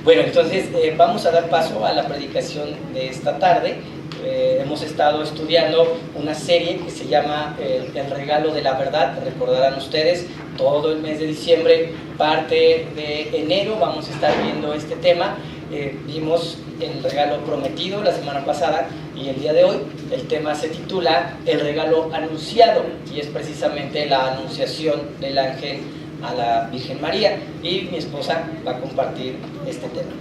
Bueno, entonces vamos a dar paso a la predicación de esta tarde. Hemos estado estudiando una serie que se llama El regalo de la verdad. Recordarán ustedes, todo el mes de diciembre, parte de enero, vamos a estar viendo este tema. Vimos el regalo prometido la semana pasada y el día de hoy el tema se titula El regalo anunciado, y es precisamente la anunciación del ángel a la Virgen María, y mi esposa va a compartir este tema.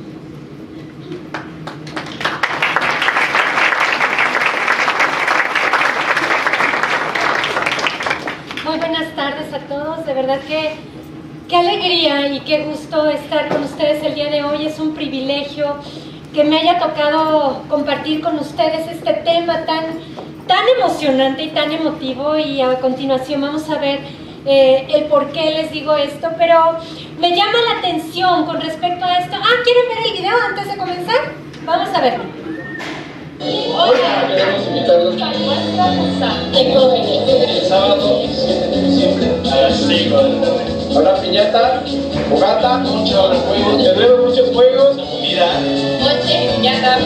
Muy buenas tardes a todos, de verdad que qué alegría y qué gusto estar con ustedes el día de hoy. Es un privilegio que me haya tocado compartir con ustedes este tema tan emocionante y tan emotivo, y a continuación vamos a ver el por qué les digo esto, pero me llama la atención con respecto a esto. ¿Quieren ver el video antes de comenzar? Vamos a verlo. Hola, queremos invitarlos a nuestra posada el sábado 17 de diciembre a las 5 de la tarde. Habrá piñata, fogata, muchos juegos, tendremos muchos juegos, comida, noche, piñata,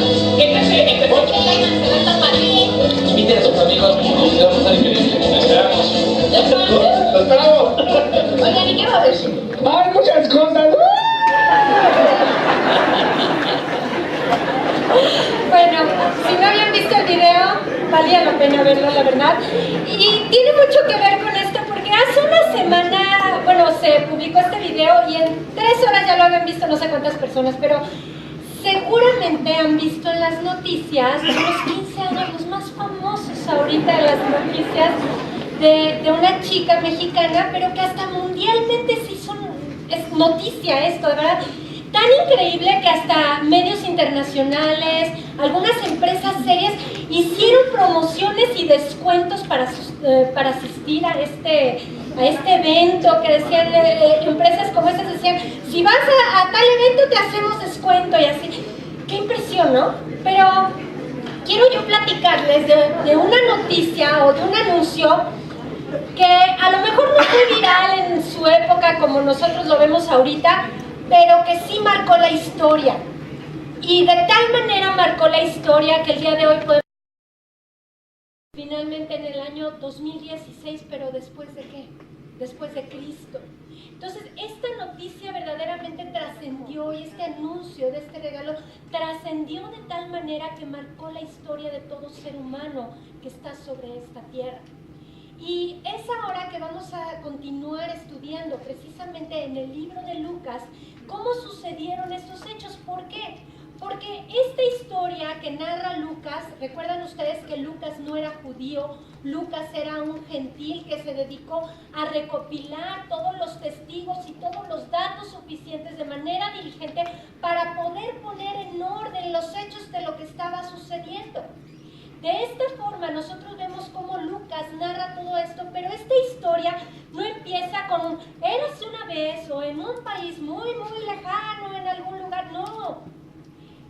inviten a sus amigos, porque vamos a estar increíble. Los esperamos. ¡Los esperamos! Oigan, ¿y qué va a haber? ¡Hay muchas cosas! Bueno, si no habían visto el video, valía la pena verlo, la verdad. Y tiene mucho que ver con esto, porque hace una semana, bueno, se publicó este video y en 3 horas ya lo habían visto no sé cuántas personas, pero seguramente han visto en las noticias de los 15 años, los más famosos ahorita en las noticias, de una chica mexicana, pero que hasta mundialmente se hizo noticia esto, de verdad. Tan increíble que hasta medios internacionales, algunas empresas serias hicieron promociones y descuentos para asistir a este evento, que decían, empresas como estas decían, si vas a tal evento te hacemos descuento y así. Qué impresión, ¿no? Pero quiero yo platicarles de una noticia o de un anuncio que a lo mejor no fue viral en su época como nosotros lo vemos ahorita, pero que sí marcó la historia. Y de tal manera marcó la historia que el día de hoy podemos finalmente en el año 2016, pero ¿después de qué? Después de Cristo. Entonces, esta noticia verdaderamente trascendió, y este anuncio de este regalo trascendió de tal manera que marcó la historia de todo ser humano que está sobre esta tierra. Y es ahora que vamos a continuar estudiando precisamente en el libro de Lucas cómo sucedieron estos hechos. ¿Por qué? Porque esta historia que narra Lucas, recuerdan ustedes que Lucas no era judío, Lucas era un gentil que se dedicó a recopilar todos los testigos y todos los datos suficientes de manera diligente para poder poner en orden los hechos de lo que estaba sucediendo. De esta forma nosotros vemos cómo Lucas narra todo esto, pero esta historia no empieza con érase una vez o en un país muy lejano, en algún lugar, no.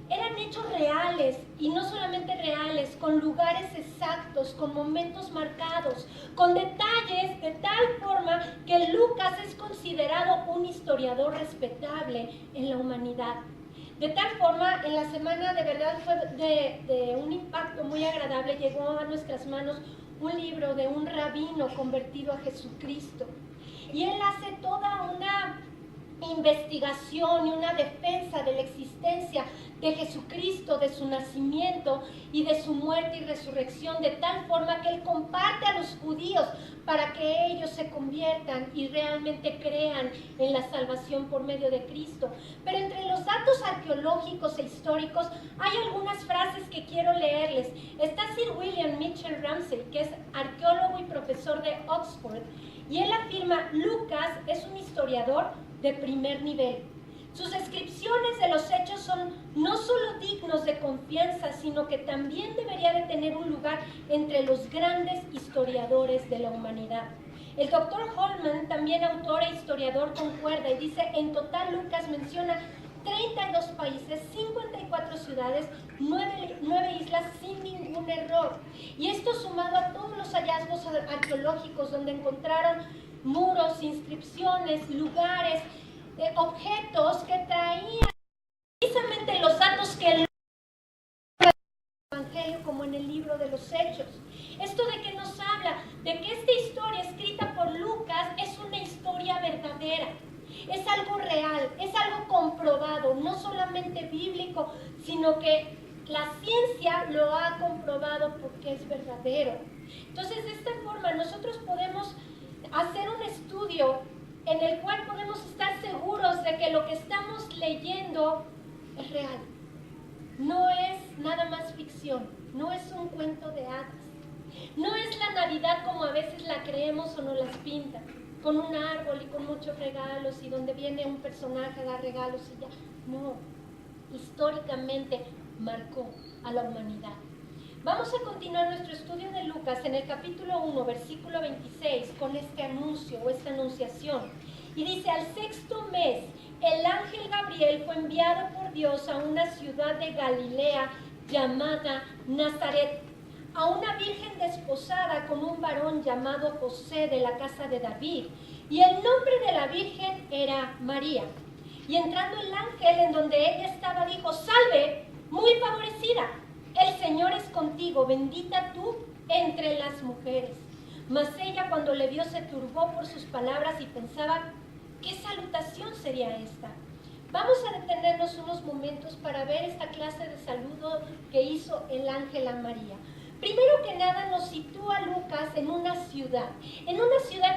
Eran hechos reales, y no solamente reales, con lugares exactos, con momentos marcados, con detalles de tal forma que Lucas es considerado un historiador respetable en la humanidad. De tal forma, en la semana de verdad fue de un impacto muy agradable. Llegó a nuestras manos un libro de un rabino convertido a Jesucristo. Y él hace toda una investigación y una defensa de la existencia de Jesucristo, de su nacimiento y de su muerte y resurrección, de tal forma que él comparte a los judíos para que ellos se conviertan y realmente crean en la salvación por medio de Cristo. Pero entre los datos arqueológicos e históricos hay algunas frases que quiero leerles. Está Sir William Mitchell Ramsay, que es arqueólogo y profesor de Oxford, y él afirma: Lucas es un historiador de primer nivel. Sus descripciones de los hechos son no solo dignos de confianza, sino que también debería de tener un lugar entre los grandes historiadores de la humanidad. El doctor Holman, también autor e historiador, concuerda y dice: en total Lucas menciona 32 países, 54 ciudades, 9 islas sin ningún error. Y esto sumado a todos los hallazgos arqueológicos donde encontraron muros, inscripciones, lugares, objetos que traían en el libro de los Hechos. ¿Esto de qué nos habla? De que esta historia escrita por Lucas es una historia verdadera. Es algo real, es algo comprobado, no solamente bíblico, sino que la ciencia lo ha comprobado porque es verdadero. Entonces, de esta forma nosotros podemos hacer un estudio en el cual podemos estar seguros de que lo que estamos leyendo es real. No es nada más ficción, no es un cuento de hadas. No es la Navidad como a veces la creemos o nos las pintan, con un árbol y con muchos regalos y donde viene un personaje a dar regalos y ya. No, históricamente marcó a la humanidad. Vamos a continuar nuestro estudio de Lucas en el capítulo 1, versículo 26, con este anuncio o esta anunciación. Y dice, al sexto mes, el ángel Gabriel fue enviado por Dios a una ciudad de Galilea llamada Nazaret, a una virgen desposada con un varón llamado José de la casa de David, y el nombre de la virgen era María. Y entrando el ángel en donde ella estaba, dijo, salve, muy favorecida, el Señor es contigo, bendita tú entre las mujeres. Mas ella cuando le vio se turbó por sus palabras y pensaba, ¿qué salutación sería esta? Vamos a detenernos unos momentos para ver esta clase de saludo que hizo el ángel a María. Primero que nada nos sitúa Lucas en una ciudad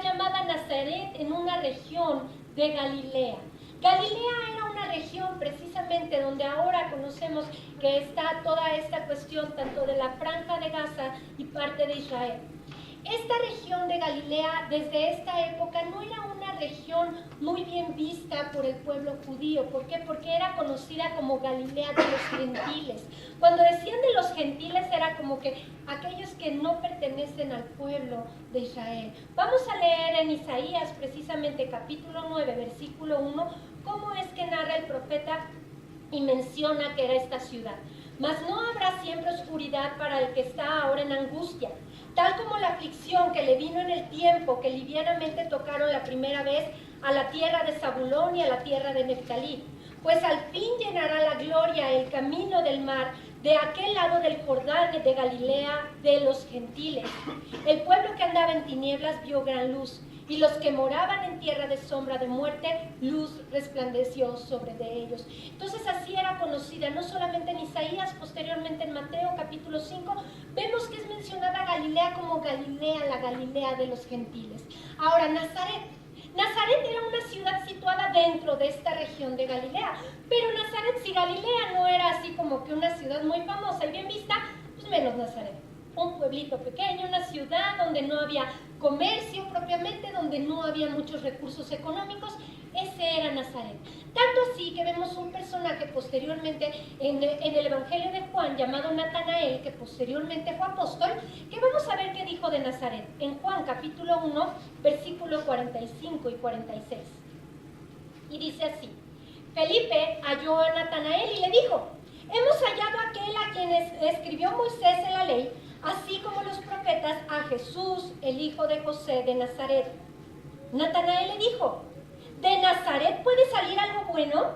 llamada Nazaret, en una región de Galilea. Galilea era una región precisamente donde ahora conocemos que está toda esta cuestión tanto de la franja de Gaza y parte de Israel. Esta región de Galilea desde esta época no era una región muy bien vista por el pueblo judío. ¿Por qué? Porque era conocida como Galilea de los gentiles. Cuando decían de los gentiles era como que aquellos que no pertenecen al pueblo de Israel. Vamos a leer en Isaías precisamente capítulo 9, versículo 1, cómo es que narra el profeta y menciona que era esta ciudad. Mas no habrá siempre oscuridad para el que está ahora en angustia, tal como la aflicción que le vino en el tiempo que livianamente tocaron la primera vez a la tierra de Zabulón y a la tierra de Neftalí. Pues al fin llenará la gloria el camino del mar de aquel lado del Jordán de Galilea de los gentiles. El pueblo que andaba en tinieblas vio gran luz, y los que moraban en tierra de sombra de muerte, luz resplandeció sobre de ellos. Entonces así era conocida, no solamente en Isaías, posteriormente en Mateo capítulo 5, vemos que es mencionada Galilea como Galilea, la Galilea de los gentiles. Ahora, Nazaret era una ciudad situada dentro de esta región de Galilea, pero Nazaret, si Galilea no era así como que una ciudad muy famosa y bien vista, pues menos Nazaret. Un pueblito pequeño, una ciudad donde no había comercio propiamente, donde no había muchos recursos económicos, ese era Nazaret. Tanto así que vemos un personaje posteriormente en el Evangelio de Juan llamado Natanael, que posteriormente fue apóstol, que vamos a ver qué dijo de Nazaret en Juan capítulo 1, versículos 45 y 46. Y dice así, Felipe halló a Natanael y le dijo, hemos hallado a aquel a quien escribió Moisés en la ley, así como los profetas, a Jesús, el hijo de José de Nazaret. Natanael le dijo, ¿de Nazaret puede salir algo bueno?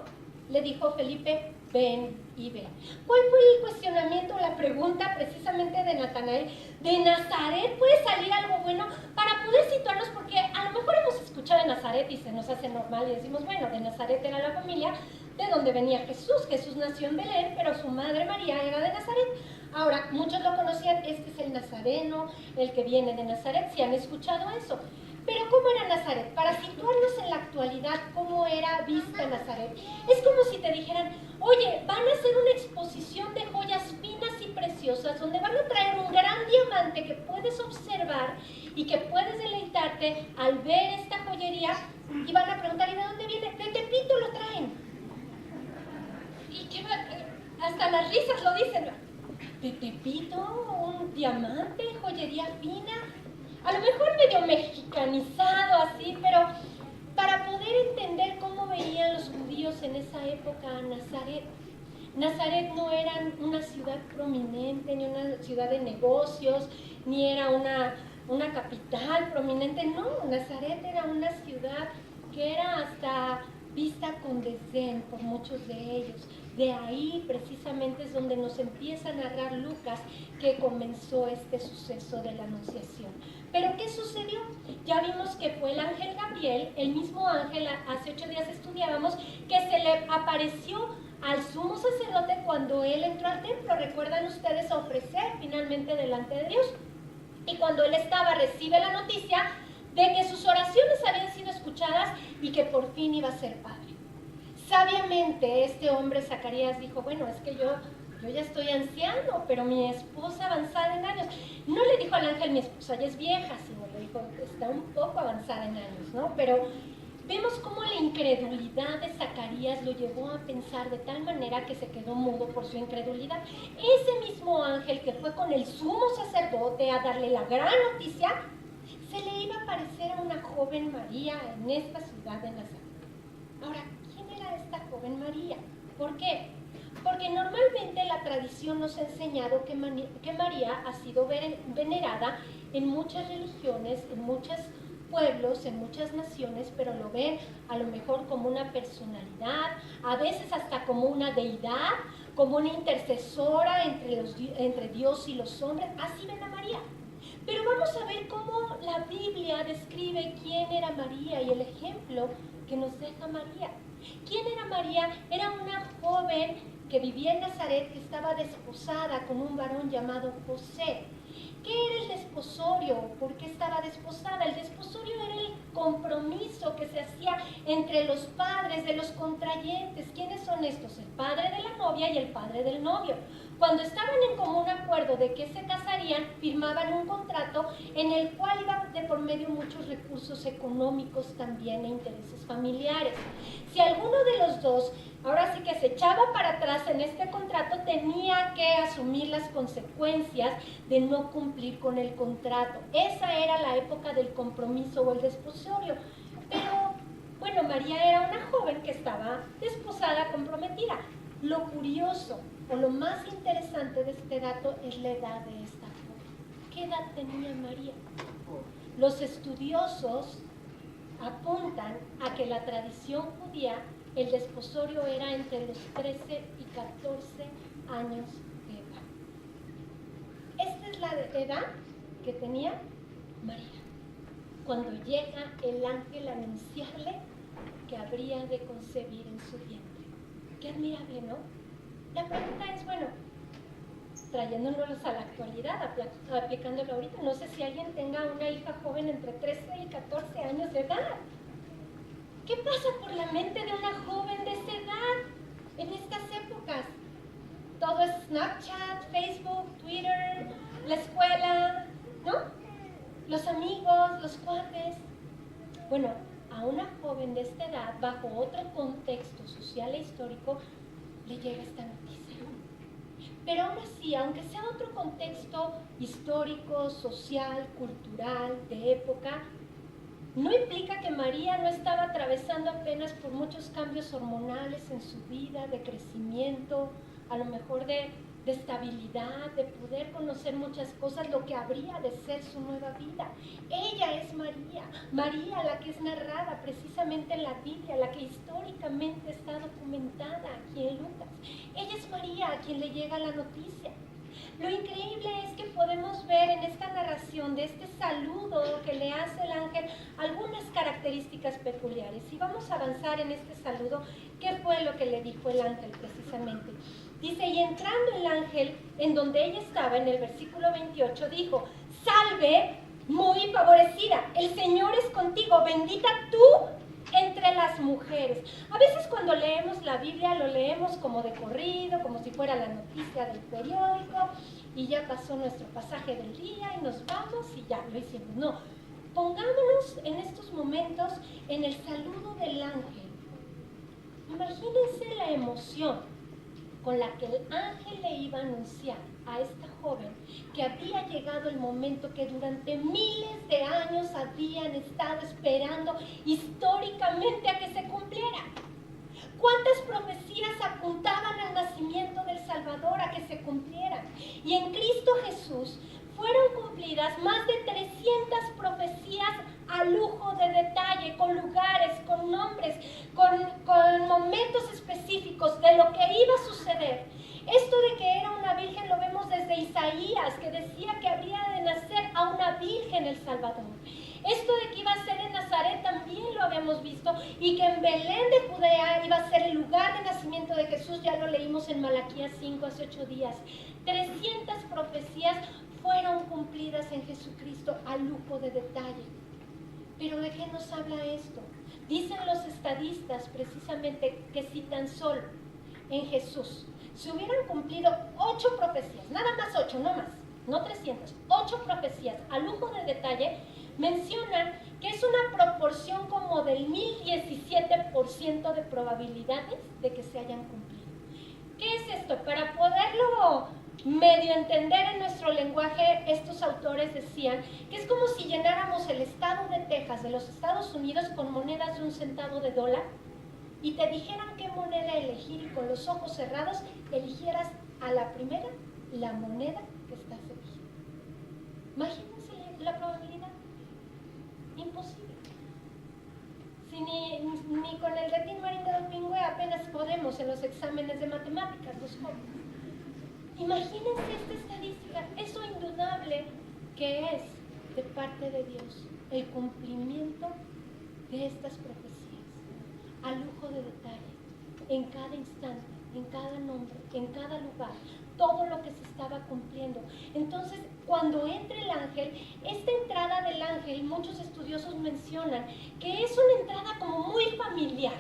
Le dijo Felipe, ven y ve. ¿Cuál fue el cuestionamiento, la pregunta precisamente de Natanael? ¿De Nazaret puede salir algo bueno? Para poder situarnos, porque a lo mejor hemos escuchado de Nazaret y se nos hace normal y decimos, bueno, de Nazaret era la familia de donde venía Jesús. Jesús nació en Belén, pero su madre María era de Nazaret. Ahora, muchos lo conocían, este es el nazareno, el que viene de Nazaret, si han escuchado eso. Pero ¿cómo era Nazaret? Para situarnos en la actualidad, ¿cómo era vista Nazaret? Es como si te dijeran, oye, van a hacer una exposición de joyas finas y preciosas, donde van a traer un gran diamante que puedes observar y que puedes deleitarte al ver esta joyería, y van a preguntar, ¿y de dónde viene? De Tepito lo traen. Y que hasta las risas lo dicen. De Tepito, un diamante, joyería fina, a lo mejor medio mexicanizado así, pero para poder entender cómo veían los judíos en esa época a Nazaret. Nazaret no era una ciudad prominente, ni una ciudad de negocios, ni era una capital prominente, no, Nazaret era una ciudad que era hasta vista con desdén por muchos de ellos. De ahí precisamente es donde nos empieza a narrar Lucas que comenzó este suceso de la Anunciación. ¿Pero qué sucedió? Ya vimos que fue el ángel Gabriel, el mismo ángel, hace 8 días estudiábamos, que se le apareció al sumo sacerdote cuando él entró al templo, recuerdan ustedes, a ofrecer finalmente delante de Dios. Y cuando él estaba, recibe la noticia de que sus oraciones habían sido escuchadas y que por fin iba a ser padre. Sabiamente este hombre Zacarías dijo, bueno, es que yo ya estoy anciano, pero mi esposa avanzada en años. No le dijo al ángel, mi esposa ya es vieja, sino le dijo, está un poco avanzada en años, ¿no? Pero vemos cómo la incredulidad de Zacarías lo llevó a pensar de tal manera que se quedó mudo por su incredulidad. Ese mismo ángel que fue con el sumo sacerdote a darle la gran noticia, se le iba a aparecer a una joven María en esta ciudad de Nazaret. Ahora, ¿quién era esta joven María? ¿Por qué? Porque normalmente la tradición nos ha enseñado que María ha sido venerada en muchas religiones, en muchos pueblos, en muchas naciones, pero lo ven a lo mejor como una personalidad, a veces hasta como una deidad, como una intercesora entre Dios y los hombres. Así ven a María. Pero vamos a ver cómo la Biblia describe quién era María y el ejemplo que nos deja María. ¿Quién era María? Era una joven que vivía en Nazaret, que estaba desposada con un varón llamado José. ¿Qué era el desposorio? ¿Por qué estaba desposada? El desposorio era el compromiso que se hacía entre los padres de los contrayentes. ¿Quiénes son estos? El padre de la novia y el padre del novio. Cuando estaban en común acuerdo de que se casarían, firmaban un contrato en el cual iban de por medio muchos recursos económicos también e intereses familiares. Si alguno de los dos, ahora sí que se echaba para atrás en este contrato, tenía que asumir las consecuencias de no cumplir con el contrato. Esa era la época del compromiso o el desposorio. Pero, bueno, María era una joven que estaba desposada, comprometida. Lo curioso o lo más interesante de este dato es la edad de esta joven. ¿Qué edad tenía María? Los estudiosos apuntan a que la tradición judía, el desposorio era entre los 13 y 14 años de edad. Esta es la edad que tenía María cuando llega el ángel a anunciarle que habría de concebir en su vientre. Qué admirable, ¿no? La pregunta es, bueno, trayéndonos a la actualidad, aplicándolo ahorita, no sé si alguien tenga una hija joven entre 13 y 14 años de edad. ¿Qué pasa por la mente de una joven de esa edad en estas épocas? Todo es Snapchat, Facebook, Twitter, la escuela, ¿no? Los amigos, los cuates. Bueno, a una joven de esta edad, bajo otro contexto social e histórico, le llega esta noticia. Pero aún así, aunque sea otro contexto histórico, social, cultural, de época, no implica que María no estaba atravesando apenas por muchos cambios hormonales en su vida, de crecimiento, a lo mejor de estabilidad, de poder conocer muchas cosas, lo que habría de ser su nueva vida. Ella es María, María la que es narrada precisamente en la Biblia, la que históricamente está documentada aquí en Lucas. Ella es María a quien le llega la noticia. Lo increíble es que podemos ver en esta narración de este saludo que le hace el ángel algunas características peculiares. Y vamos a avanzar en este saludo. ¿Qué fue lo que le dijo el ángel precisamente? Dice, y entrando el ángel en donde ella estaba, en el versículo 28, dijo, salve, muy favorecida, el Señor es contigo, bendita tú entre las mujeres. A veces cuando leemos la Biblia lo leemos como de corrido, como si fuera la noticia del periódico, y ya pasó nuestro pasaje del día y nos vamos y ya lo hicimos. No, pongámonos en estos momentos en el saludo del ángel. Imagínense la emoción con la que el ángel le iba a anunciar a esta joven que había llegado el momento que durante miles de años habían estado esperando históricamente a que se cumpliera. ¿Cuántas profecías apuntaban al nacimiento del Salvador, a que se cumplieran? Y en Cristo Jesús fueron cumplidas más de 300 profecías a lujo de detalle, con lugares, con nombres, con momentos específicos de de lo que iba a suceder. Esto de que era una virgen lo vemos desde Isaías, que decía que habría de nacer a una virgen el Salvador. Esto de que iba a ser en Nazaret también lo habíamos visto, y que en Belén de Judea iba a ser el lugar de nacimiento de Jesús, ya lo leímos en Malaquías 5 hace 8 días. 300 profecías fueron cumplidas en Jesucristo a lujo de detalle. ¿Pero de qué nos habla esto? Dicen los estadistas precisamente que si tan solo en Jesús se hubieran cumplido 8 profecías, nada más 8, no más, no 300, 8 profecías a lujo de detalle, mencionan que es una proporción como del 1017% de probabilidades de que se hayan cumplido. ¿Qué es esto? Para poderlo medio entender en nuestro lenguaje, estos autores decían que es como si llenáramos el estado de Texas de los Estados Unidos con monedas de $1 centavo y te dijeran qué moneda elegir, y con los ojos cerrados eligieras a la primera la moneda que estás eligiendo. Imagínense la probabilidad. Imposible. Si ni con el retín marín de Dopingüe apenas podemos en los exámenes de matemáticas, los jóvenes. Imagínense esta estadística. Eso indudable que es de parte de Dios el cumplimiento de estas profecías a lujo de detalle, en cada instante, en cada nombre, en cada lugar, todo lo que se estaba cumpliendo. Entonces, cuando entra el ángel, esta entrada del ángel, muchos estudiosos mencionan que es una entrada como muy familiar.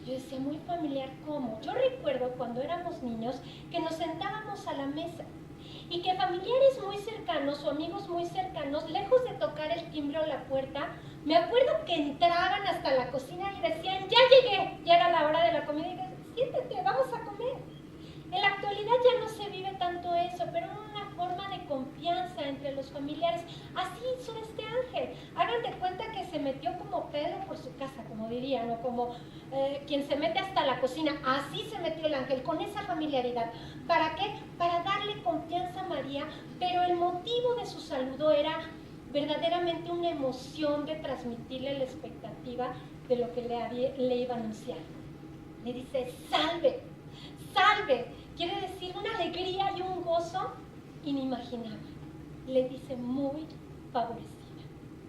Yo decía, muy familiar, ¿cómo? Yo recuerdo cuando éramos niños que nos sentábamos a la mesa y que familiares muy cercanos o amigos muy cercanos, lejos de tocar el timbre o la puerta, me acuerdo que entraban hasta la cocina y decían, ya llegué, ya era la hora de la comida, y decían, siéntate, vamos a comer. En la actualidad ya no se vive tanto eso, pero una forma de confianza entre los familiares. Así hizo este ángel. Hagan de cuenta que se metió como Pedro por su casa, como dirían, o como quien se mete hasta la cocina. Así se metió el ángel, con esa familiaridad. ¿Para qué? Para darle confianza a María, pero el motivo de su saludo era verdaderamente una emoción de transmitirle la expectativa de lo que le iba a anunciar. Le dice, salve, salve, quiere decir una alegría y un gozo inimaginable. Le dice, muy favorecida,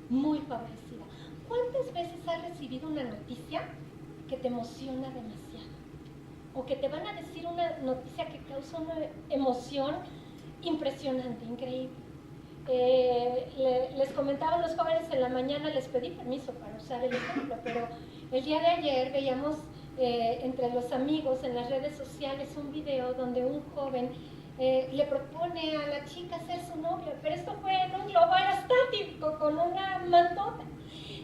muy favorecida. ¿Cuántas veces has recibido una noticia que te emociona demasiado? O que te van a decir una noticia que causa una emoción impresionante, increíble. Les comentaba a los jóvenes en la mañana, les pedí permiso para usar el ejemplo, pero el día de ayer veíamos entre los amigos en las redes sociales un video donde un joven le propone a la chica ser su novia, pero esto fue en un globo aerostático con una mantota.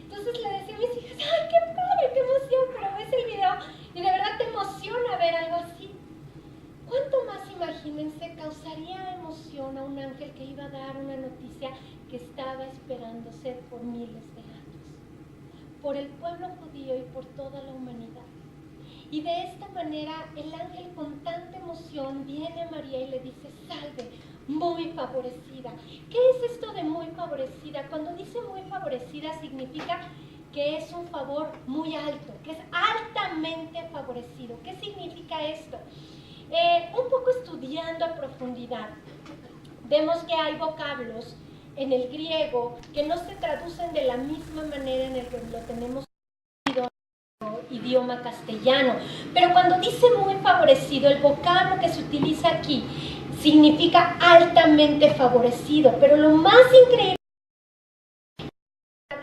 Entonces le decía a mis hijas, ¡ay, qué padre, qué emoción! Pero ves el video y de verdad te emociona ver algo así. ¿Cuánto más, imagínense, causaría emoción a un ángel que iba a dar una noticia que estaba esperándose por miles de años, por el pueblo judío y por toda la humanidad? Y de esta manera el ángel con tanta emoción viene a María y le dice, salve, muy favorecida. ¿Qué es esto de muy favorecida? Cuando dice muy favorecida significa que es un favor muy alto, que es altamente favorecido. ¿Qué significa esto? Un poco estudiando a profundidad, vemos que hay vocablos en el griego que no se traducen de la misma manera en el que lo tenemos en el idioma castellano. Pero cuando dice muy favorecido, el vocablo que se utiliza aquí significa altamente favorecido. Pero lo más increíble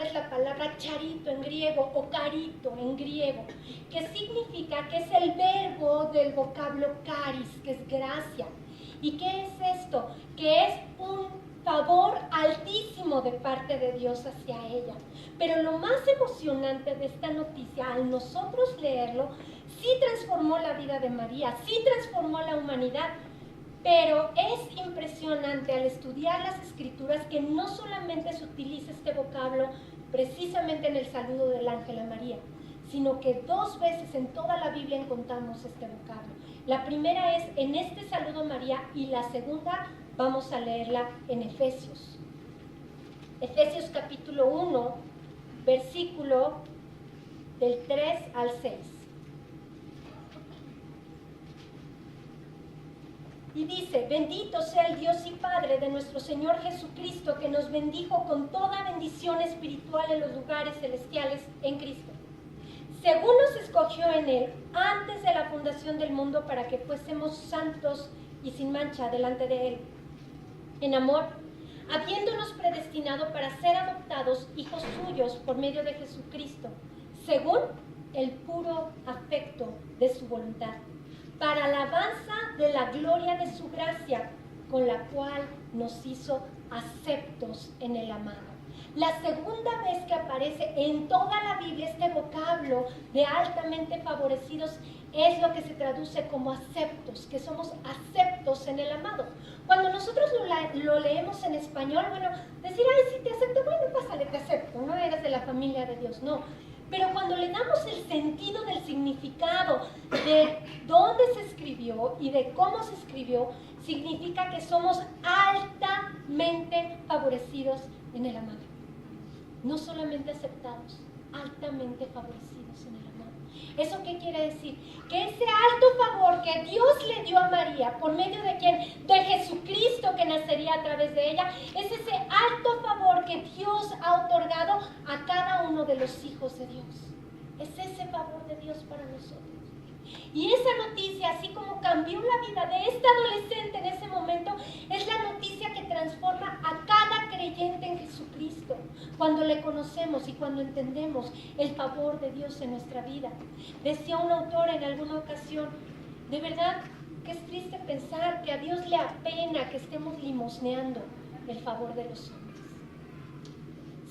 es la palabra charito en griego o carito en griego, que significa que es el verbo del vocablo caris, que es gracia. ¿Y qué es esto? Que es un favor altísimo de parte de Dios hacia ella. Pero lo más emocionante de esta noticia, al nosotros leerlo, sí transformó la vida de María, sí transformó a la humanidad. Pero es impresionante al estudiar las escrituras que no solamente se utiliza este vocablo precisamente en el saludo del ángel a María, sino que 2 veces en toda la Biblia encontramos este vocablo. La primera es en este saludo a María y la segunda vamos a leerla en Efesios. Efesios capítulo 1, versículo del 3 al 6. Y dice, bendito sea el Dios y Padre de nuestro Señor Jesucristo, que nos bendijo con toda bendición espiritual en los lugares celestiales en Cristo, según nos escogió en Él antes de la fundación del mundo para que fuésemos santos y sin mancha delante de Él, en amor, habiéndonos predestinado para ser adoptados hijos suyos por medio de Jesucristo, según el puro afecto de su voluntad, para alabanza de la gloria de su gracia, con la cual nos hizo aceptos en el amado. La segunda vez que aparece en toda la Biblia este vocablo de altamente favorecidos es lo que se traduce como aceptos, que somos aceptos en el amado. Cuando nosotros lo leemos en español, bueno, decir, ay, sí te acepto, bueno, pásale, te acepto, no eres de la familia de Dios, no. Pero cuando le damos el sentido del significado de dónde se escribió y de cómo se escribió, significa que somos altamente favorecidos en el amado. No solamente aceptados, altamente favorecidos en el amado. ¿Eso qué quiere decir? Que ese alto favor que Dios le dio a María, por medio de quién? De Jesucristo, que nacería a través de ella, es ese alto favor que Dios ha otorgado a cada uno de los hijos de Dios. Es ese favor de Dios para nosotros. Y esa noticia, así como cambió la vida de esta adolescente en ese momento, es la noticia que transforma a cada creyente en Jesucristo, cuando le conocemos y cuando entendemos el favor de Dios en nuestra vida. Decía un autor en alguna ocasión, de verdad que es triste pensar que a Dios le apena que estemos limosneando el favor de los hombres,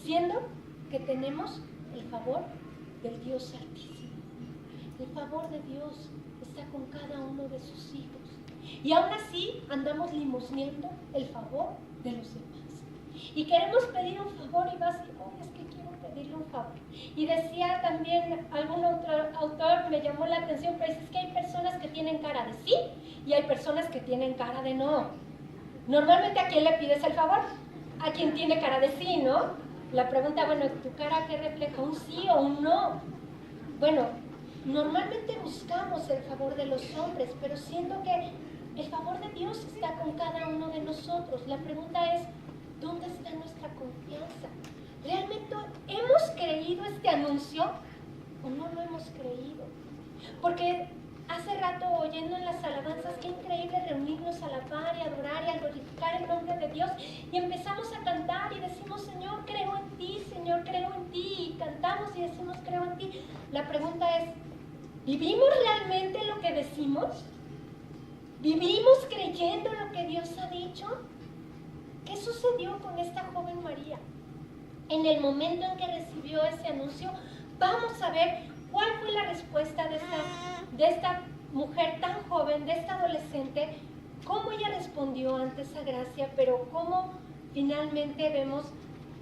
siendo que tenemos el favor del Dios Altísimo. El favor de Dios está con cada uno de sus hijos. Y aún así andamos limosneando el favor de los demás. Y queremos pedir un favor y vas a decir, oh, es que quiero pedirle un favor. Y decía también algún otro autor, me llamó la atención, pero es que hay personas que tienen cara de sí y hay personas que tienen cara de no. Normalmente, ¿a quién le pides el favor? A quien tiene cara de sí, ¿no? La pregunta, bueno, ¿tu cara qué refleja? ¿Un sí o un no? Bueno, normalmente buscamos el favor de los hombres, pero siento que el favor de Dios está con cada uno de nosotros. La pregunta es, ¿dónde está nuestra confianza? ¿Realmente hemos creído este anuncio o no lo hemos creído? Porque hace rato, oyendo en las alabanzas, qué increíble reunirnos a alabar y adorar y a glorificar el nombre de Dios, y empezamos a cantar y decimos, Señor, creo en ti, Señor, creo en ti, y cantamos y decimos, creo en ti. La pregunta es, ¿vivimos realmente lo que decimos? ¿Vivimos creyendo lo que Dios ha dicho? ¿Qué sucedió con esta joven María? En el momento en que recibió ese anuncio, vamos a ver cuál fue la respuesta de esta mujer tan joven, de esta adolescente, cómo ella respondió ante esa gracia, pero cómo finalmente vemos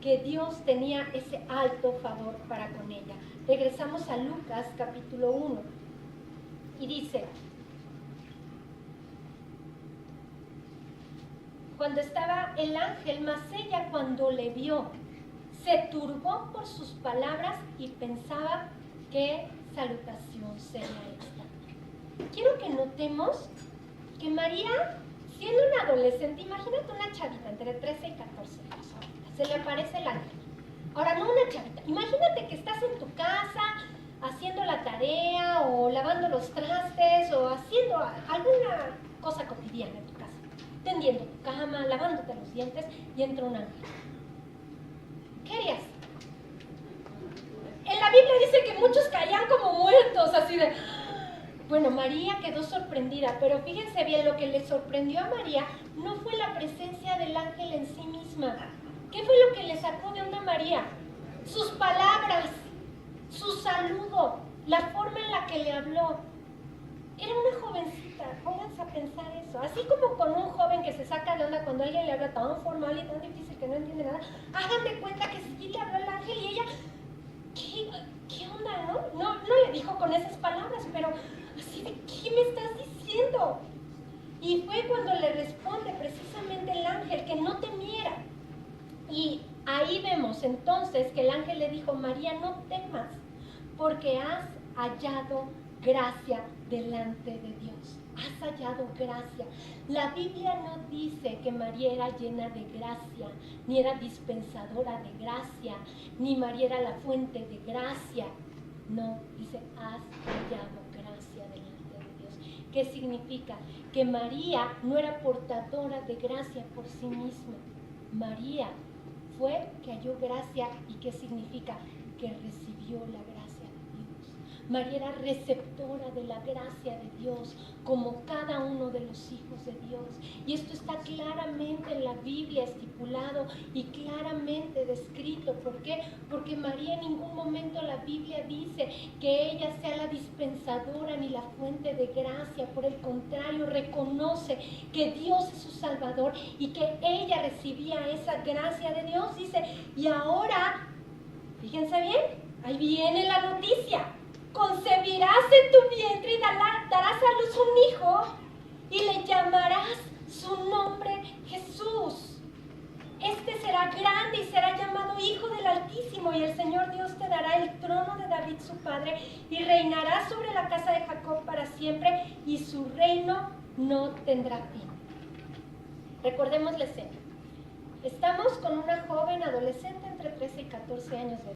que Dios tenía ese alto favor para con ella. Regresamos a Lucas capítulo 1 y dice, cuando estaba el ángel, mas ella cuando le vio, se turbó por sus palabras y pensaba qué salutación sería esta. Quiero que notemos que María, siendo una adolescente, imagínate una chavita entre 13 y 14 años, se le aparece el ángel. Ahora, no una chavita, imagínate que estás en tu casa haciendo la tarea o lavando los trastes o haciendo alguna cosa cotidiana en tu casa, tendiendo tu cama, lavándote los dientes y entra un ángel. ¿Qué harías? En la Biblia dice que muchos caían como muertos, así de... Bueno, María quedó sorprendida, pero fíjense bien, lo que le sorprendió a María no fue la presencia del ángel en sí misma. ¿Qué fue lo que le sacó de onda a María? Sus palabras, su saludo, la forma en la que le habló. Era una jovencita, pónganse a pensar eso. Así como con un joven que se saca de onda cuando alguien le habla tan formal y tan difícil que no entiende nada, hagan de cuenta que sí le habló el ángel y ella, ¿qué onda, no? No le dijo con esas palabras, pero así de, ¿qué me estás diciendo? Y fue cuando le responde precisamente el ángel que no temiera. Y ahí vemos entonces que el ángel le dijo, María, no temas, porque has hallado gracia delante de Dios. Has hallado gracia. La Biblia no dice que María era llena de gracia, ni era dispensadora de gracia, ni María era la fuente de gracia. No, dice, has hallado gracia delante de Dios. ¿Qué significa? Que María no era portadora de gracia por sí misma. María fue que halló gracia. ¿Y qué significa? Que recibió la gracia de Dios. María era receptora de la gracia de Dios, como cada uno de los hijos de Dios. Y esto está claramente en la Biblia estipulado y claramente descrito. ¿Por qué? Porque María en ningún momento la Biblia dice que ella sea la dispensadora ni la fuente de gracia. Por el contrario, reconoce que Dios es su Salvador y que ella recibía esa gracia de Dios. Dice, y ahora, fíjense bien, ahí viene la noticia. Concebirás en tu vientre y darás a luz un hijo y le llamarás su nombre Jesús. Este será grande y será llamado Hijo del Altísimo, y el Señor Dios te dará el trono de David su padre y reinará sobre la casa de Jacob para siempre, y su reino no tendrá fin. Recordemos la escena. Estamos con una joven adolescente entre 13 y 14 años de edad.